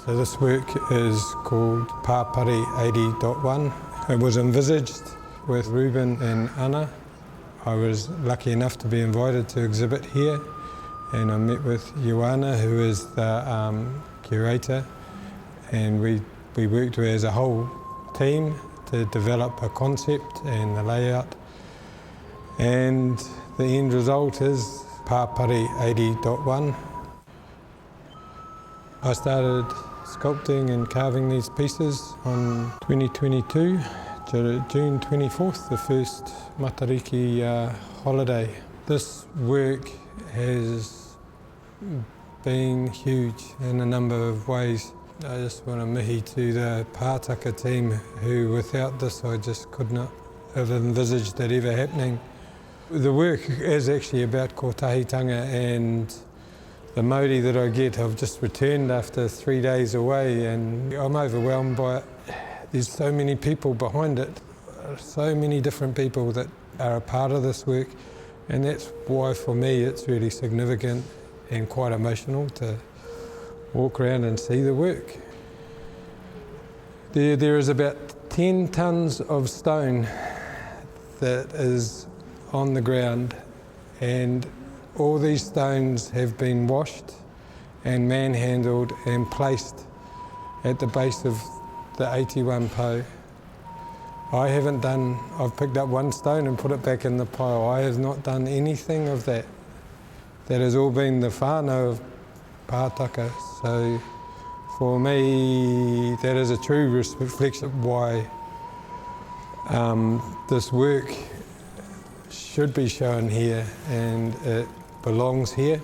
So this work is called Papare 80.1. It was envisaged with Ruben and Anna. I was lucky enough to be invited to exhibit here, and I met with Ioana, who is the curator, and we worked as a whole team to develop a concept and the layout, and the end result is Papare 80.1. I started sculpting and carving these pieces on 2022, June 24th, the first Matariki holiday. This work has been huge in a number of ways. I just want to mihi to the pātaka team who without this I just could not have envisaged that ever happening. The work is actually about kotahitanga, and the mauri that I get, I've just returned after 3 days away and I'm overwhelmed by it. There's so many people behind it, so many different people that are a part of this work, and that's why for me it's really significant and quite emotional to walk around and see the work. There is about 10 tonnes of stone that is on the ground, and all these stones have been washed and manhandled and placed at the base of the 81 po. I've picked up one stone and put it back in the pile. I have not done anything of that. That has all been the whānau of pātaka. So for me, that is a true reflection of why this work should be shown here, and it belongs here.